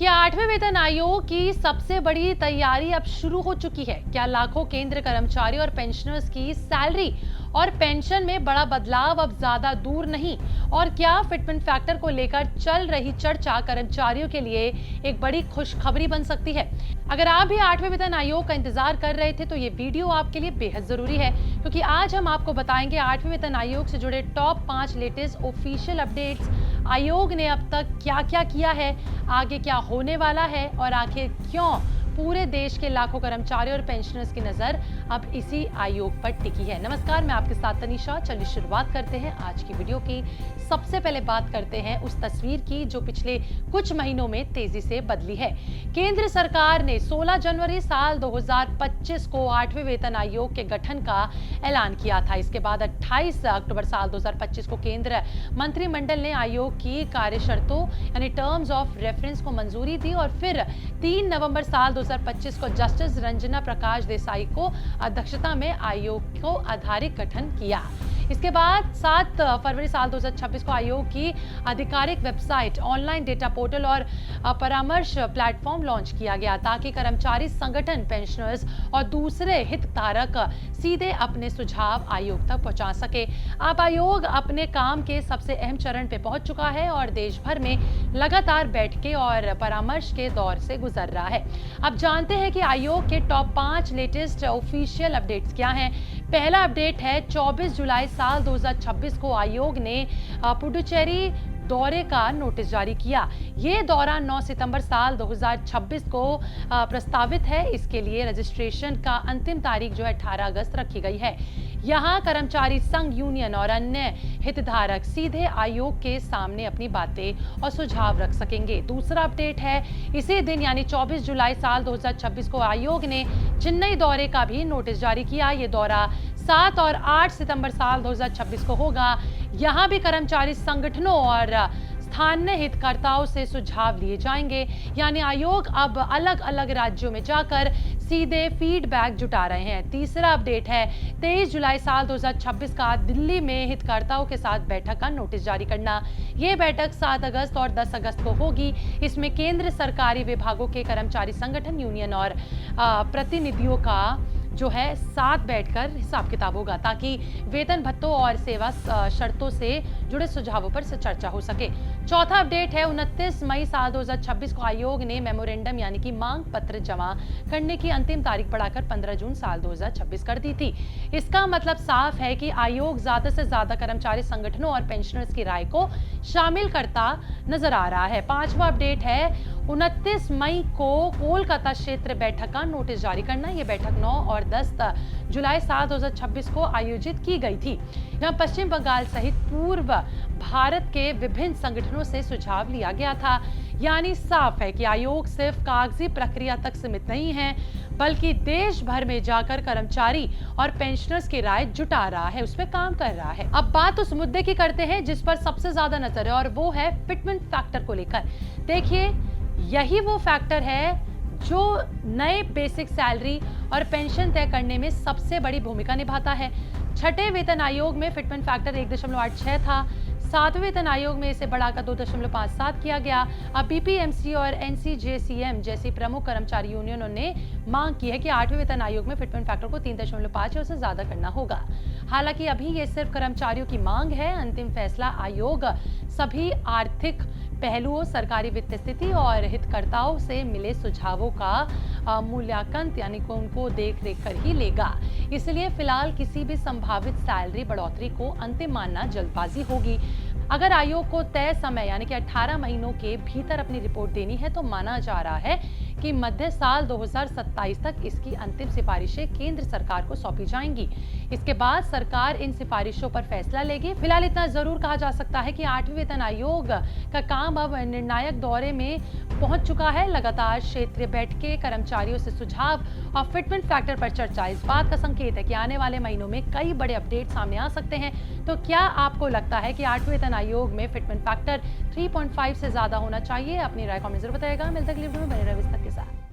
कि 8वें वेतन आयोग की सबसे बड़ी तैयारी अब शुरू हो चुकी है। क्या लाखों केंद्र कर्मचारी और पेंशनर्स की सैलरी और पेंशन में बड़ा बदलाव अब ज्यादा दूर नहीं? और क्या फिटमेंट फैक्टर को लेकर चल रही चर्चा कर्मचारियों के लिए एक बड़ी खुशखबरी बन सकती है? अगर आप भी 8वें वेतन आयोग का इंतजार कर रहे थे तो ये वीडियो आपके लिए बेहद जरूरी है, क्योंकि आज हम आपको बताएंगे 8वें वेतन आयोग से जुड़े टॉप 5 लेटेस्ट ऑफिशियल अपडेट्स। आयोग ने अब तक क्या क्या किया है, आगे क्या होने वाला है और आखिर क्यों पूरे देश के लाखों कर्मचारियों और पेंशनर्स की नजर अब इसी आयोग पर टिकी है। नमस्कार, मैं आपके साथ तनीषा। चलिए शुरुआत करते हैं आज की वीडियो की। सबसे पहले बात करते हैं उस तस्वीर की जो पिछले कुछ महीनों में तेजी से बदली है। केंद्र सरकार ने 16 जनवरी साल 2025 को 8वें वेतन आयोग के गठन का ऐलान किया था। इसके बाद 28 अक्टूबर साल 2025 को केंद्र मंत्रिमंडल ने आयोग की कार्य शर्तों यानी टर्म्स ऑफ रेफरेंस को मंजूरी दी और फिर 3 नवंबर साल 2025 को जस्टिस रंजना प्रकाश देसाई को अध्यक्षता में आयोग को आधारित गठन किया। इसके बाद 7 फरवरी साल 2026 को आयोग की आधिकारिक वेबसाइट, ऑनलाइन डेटा पोर्टल और परामर्श प्लेटफॉर्म लॉन्च किया गया ताकि कर्मचारी संगठन, पेंशनर्स और दूसरे हितधारक सीधे अपने सुझाव आयोग तक पहुंचा सके। अब आयोग अपने काम के सबसे अहम चरण पे पहुंच चुका है और देश भर में लगातार बैठकें और परामर्श के दौर से गुजर रहा है। अब जानते हैं कि आयोग के टॉप 5 लेटेस्ट ऑफिशियल अपडेट्स क्या हैं। पहला अपडेट है 24 जुलाई साल 2026 को आयोग ने पुडुचेरी दौरे का नोटिस जारी किया। ये दौरा 9 सितंबर साल 2026 को प्रस्तावित है। इसके लिए रजिस्ट्रेशन का अंतिम तारीख जो है 18 अगस्त रखी गई है। यहाँ कर्मचारी संघ, यूनियन और अन्य हितधारक सीधे आयोग के सामने अपनी बातें और सुझाव रख सकेंगे। दूसरा अपडेट है इसी दिन यानी 24 जुलाई साल 2026 को आयोग ने चेन्नई दौरे का भी नोटिस जारी किया। ये दौरा 7 और 8 सितंबर साल 2026 को होगा। यहाँ भी कर्मचारी संगठनों और स्थानीय हितकर्ताओं से सुझाव लिए जाएंगे। यानी आयोग अब अलग अलग राज्यों में जाकर सीधे फीडबैक जुटा रहे हैं। तीसरा अपडेट है 23 जुलाई साल 2026 का दिल्ली में हितकर्ताओं के साथ बैठक का नोटिस जारी करना। ये बैठक 7 अगस्त और 10 अगस्त को होगी। इसमें केंद्र सरकारी विभागों के कर्मचारी संगठन, यूनियन और प्रतिनिधियों का जो है साथ बैठकर हिसाब किताब होगा ताकि वेतन भत्तों और सेवा शर्तों से जुड़े सुझावों पर चर्चा हो सके। चौथा अपडेट है 29 मई साल 2026 को आयोग ने मेमोरेंडम यानी कि मांग पत्र जमा करने की अंतिम तारीख बढ़ाकर 15 जून साल 2026 कर दी थी। इसका मतलब साफ है कि आयोग ज्यादा से ज्यादा कर्मचारी संगठनों और पेंशनर्स की राय को शामिल करता नजर आ रहा है। पांचवा अपडेट है 29 मई को कोलकाता क्षेत्र बैठक का नोटिस जारी करना। यह बैठक 9 और 10 जुलाई साल 2026 को आयोजित की गई थी। यहाँ पश्चिम बंगाल सहित पूर्व भारत के विभिन्न संगठनों से सुझाव लिया गया था। यानी साफ है कि आयोग सिर्फ कागजी प्रक्रिया तक सीमित नहीं है, बल्कि देश भर में जाकर कर्मचारी और पेंशनर्स की राय जुटा रहा है, उस पर काम कर रहा है। अब बात उस मुद्दे की करते हैं जिस पर सबसे ज्यादा नजर है और वो है फिटमेंट फैक्टर को लेकर। देखिए, यही वो फैक्टर है जो नए बेसिक सैलरी और पेंशन तय करने में सबसे बड़ी भूमिका निभाता है। छठे वेतन आयोग में फिटमेंट फैक्टर 1.86 था। 7वें वेतन आयोग में इसे बढ़ाकर 2.57 किया गया। अब बीपीएमसी और एनसीजेसीएम जैसी प्रमुख कर्मचारी यूनियनों ने मांग की है कि 8वें वेतन आयोग में फिटमेंट फैक्टर को 3.5 या उससे ज्यादा करना होगा। हालांकि अभी ये सिर्फ कर्मचारियों की मांग है। अंतिम फैसला आयोग सभी आर्थिक पहलुओं, सरकारी वित्त स्थिति और हितकर्ताओं से मिले सुझावों का मूल्यांकन यानी कि उनको देख रेख कर ही लेगा। इसलिए फिलहाल किसी भी संभावित सैलरी बढ़ोतरी को अंतिम मानना जल्दबाजी होगी। अगर आयोग को तय समय यानी कि 18 महीनों के भीतर अपनी रिपोर्ट देनी है तो माना जा रहा है कि मध्य साल 2027 तक इसकी अंतिम सिफारिशें केंद्र सरकार को सौंपी जाएंगी। इसके बाद सरकार इन सिफारिशों पर फैसला लेगी। फिलहाल इतना जरूर कहा जा सकता है कि 8वें वेतन आयोग का काम अब निर्णायक दौरे में पहुंच चुका है। लगातार क्षेत्रीय बैठकें, कर्मचारियों से सुझाव और फिटमेंट फैक्टर पर चर्चा इस बात का संकेत है कि आने वाले महीनों में कई बड़े अपडेट सामने आ सकते हैं। तो क्या आपको लगता है कि 8वें वेतन आयोग में फिटमेंट फैक्टर 3.5 से ज्यादा होना चाहिए? अपनी राय कमेंट जरूर बताइएगा। मिलते हैं अगली वीडियो में, बने रहिए इस तक के साथ।